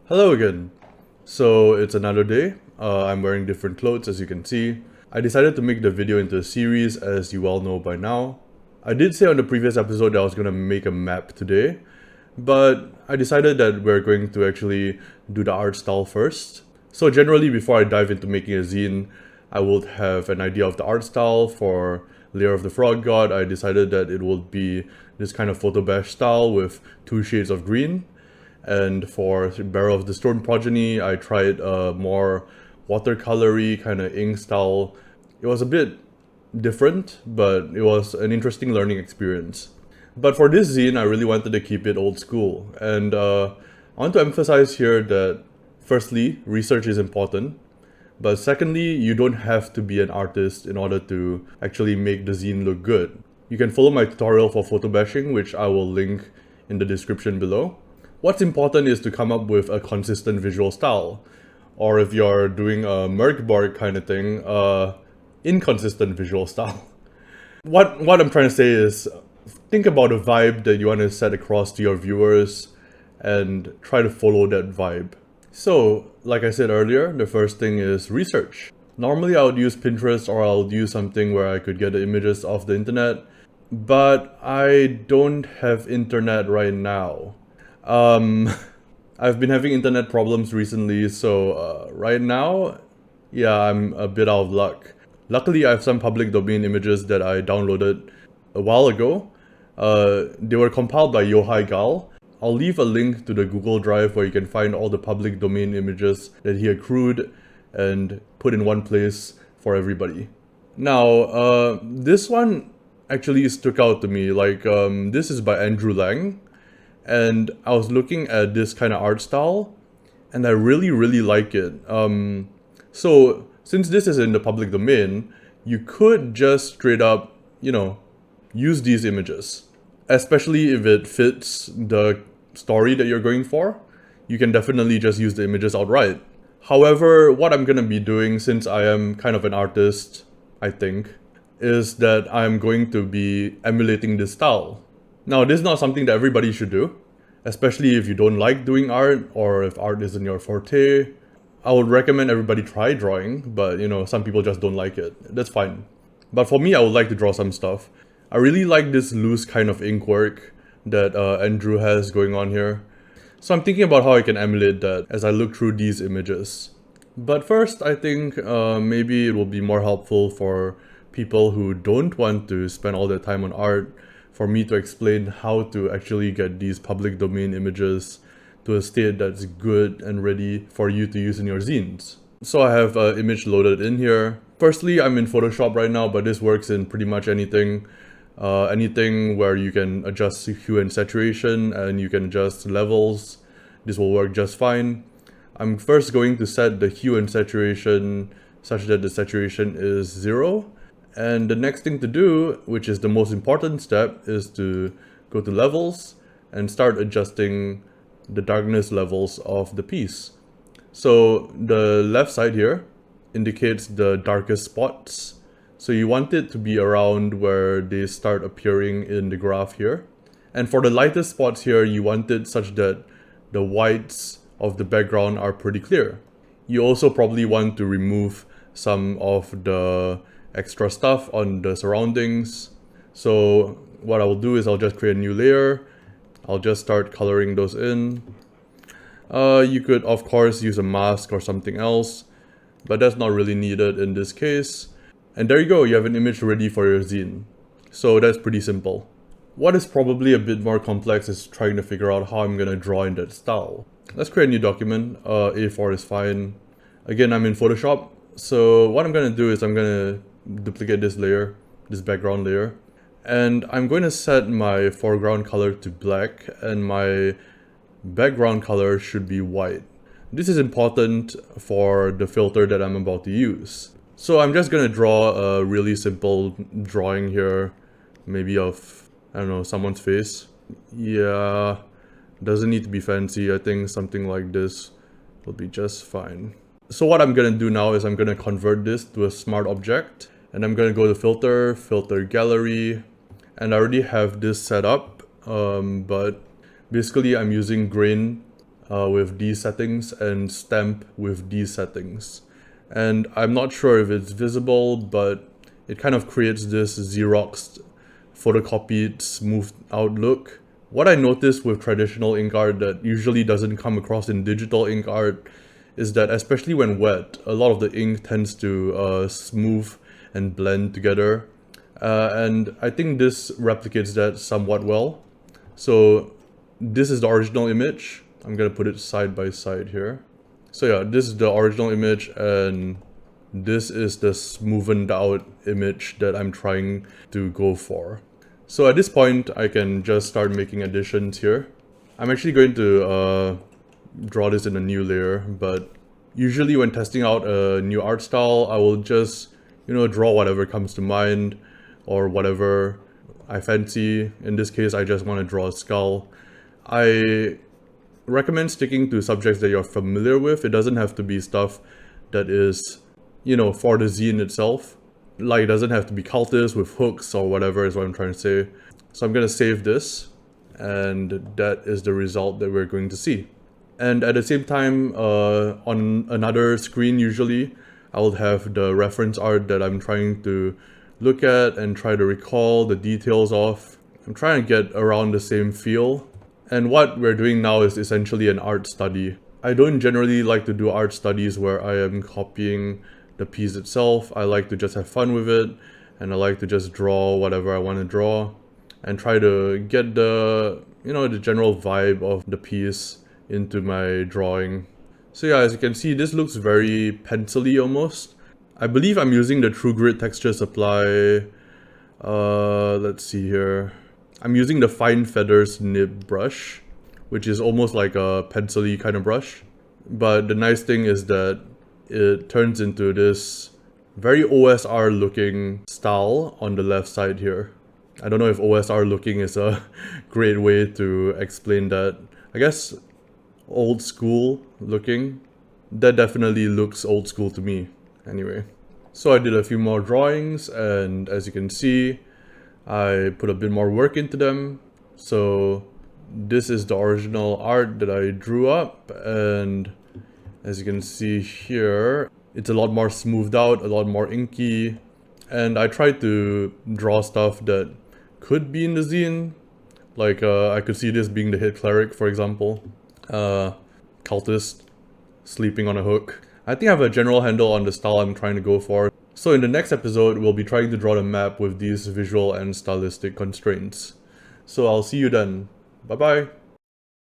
Hello again. So it's another day. I'm wearing different clothes as you can see. I decided to make the video into a series as you all know by now. I did say on the previous episode that I was going to make a map today, but I decided that we're going to actually do the art style first. So generally before I dive into making a zine, I would have an idea of the art style. For Lair of the Frog God, I decided that it would be this kind of photo bash style with 2 shades of green. And for Barrel of the Storm Progeny, I tried a more watercolory kind of ink style. It was a bit different, but it was an interesting learning experience. But for this zine, I really wanted to keep it old school. And I want to emphasize here that firstly, research is important. But secondly, you don't have to be an artist in order to actually make the zine look good. You can follow my tutorial for photo bashing, which I will link in the description below. What's important is to come up with a consistent visual style. Or if you're doing a Merc Bark kind of thing, inconsistent visual style. What I'm trying to say is, think about a vibe that you want to set across to your viewers and try to follow that vibe. So, like I said earlier, the first thing is research. Normally I would use Pinterest or I'll use something where I could get the images off the internet, but I don't have internet right now. I've been having internet problems recently, so right now, yeah, I'm a bit out of luck. Luckily, I have some public domain images that I downloaded a while ago. They were compiled by Yohai Gal. I'll leave a link to the Google Drive where you can find all the public domain images that he accrued and put in one place for everybody. Now, this one actually stuck out to me. This is by Andrew Lang. And I was looking at this kind of art style, and I really like it. So since this is in the public domain, you could just straight up, use these images. Especially if it fits the story that you're going for, you can definitely just use the images outright. However, what I'm gonna be doing, since I am kind of an artist, I think, is that I'm going to be emulating this style. Now, this is not something that everybody should do, especially if you don't like doing art or if art isn't your forte. I would recommend everybody try drawing, but some people just don't like it. That's fine. But for me, I would like to draw some stuff. I really like this loose kind of ink work that Andrew has going on here. So I'm thinking about how I can emulate that as I look through these images. But first, I think maybe it will be more helpful for people who don't want to spend all their time on art for me to explain how to actually get these public domain images to a state that's good and ready for you to use in your zines. So I have an image loaded in here. Firstly, I'm in Photoshop right now, but this works in pretty much anything. Anything where you can adjust hue and saturation and you can adjust levels. This will work just fine. I'm first going to set the hue and saturation such that the saturation is 0. And the next thing to do, which is the most important step, is to go to levels and start adjusting the darkness levels of the piece. So the left side here indicates the darkest spots. So you want it to be around where they start appearing in the graph here. And for the lightest spots here, you want it such that the whites of the background are pretty clear. You also probably want to remove some of the extra stuff on the surroundings. So what I will do is I'll just create a new layer. I'll just start coloring those in. You could of course use a mask or something else, but that's not really needed in this case. And there you go, you have an image ready for your zine. So that's pretty simple. What is probably a bit more complex is trying to figure out how I'm gonna draw in that style. Let's create a new document. A4 is fine. Again, I'm in Photoshop. So what I'm gonna do is I'm gonna duplicate this layer, this background layer, and I'm going to set my foreground color to black and my background color should be white. This is important for the filter that I'm about to use. So I'm just going to draw a really simple drawing here, maybe of, I don't know, someone's face. Yeah, doesn't need to be fancy. I think something like this will be just fine. So what I'm going to do now is I'm going to convert this to a smart object. And I'm going to go to filter, filter gallery, and I already have this set up, but basically I'm using grain with these settings and stamp with these settings. And I'm not sure if it's visible, but it kind of creates this Xeroxed, photocopied, smoothed out look. What I noticed with traditional ink art that usually doesn't come across in digital ink art is that especially when wet, a lot of the ink tends to smooth and blend together. And I think this replicates that somewhat well. So this is the original image. I'm gonna put it side by side here. So yeah, this is the original image and this is the smoothened out image that I'm trying to go for. So at this point, I can just start making additions here. I'm actually going to draw this in a new layer, but usually when testing out a new art style, I will just, draw whatever comes to mind or whatever I fancy. In this case, I just want to draw a skull. I recommend sticking to subjects that you're familiar with. It doesn't have to be stuff that is, for the zine itself. Like, it doesn't have to be cultists with hooks or whatever is what I'm trying to say. So I'm going to save this, and that is the result that we're going to see. And at the same time, on another screen usually, I will have the reference art that I'm trying to look at and try to recall the details of. I'm trying to get around the same feel. And what we're doing now is essentially an art study. I don't generally like to do art studies where I am copying the piece itself. I like to just have fun with it, and I like to just draw whatever I want to draw and try to get the, the general vibe of the piece into my drawing. So yeah, as you can see, this looks very pencil-y almost. I believe I'm using the True Grit texture supply. Let's see here. I'm using the Fine Feathers nib brush, which is almost like a pencil-y kind of brush. But the nice thing is that it turns into this very OSR looking style on the left side here. I don't know if OSR looking is a great way to explain that. I guess old school looking. That definitely looks old school to me. Anyway, so I did a few more drawings, and as you can see, I put a bit more work into them. So this is the original art that I drew up, and as you can see here, it's a lot more smoothed out, a lot more inky, and I tried to draw stuff that could be in the zine. Like, I could see this being the hit cleric, for example. Cultist, sleeping on a hook. I think I have a general handle on the style I'm trying to go for. So in the next episode, we'll be trying to draw the map with these visual and stylistic constraints. So I'll see you then. Bye bye!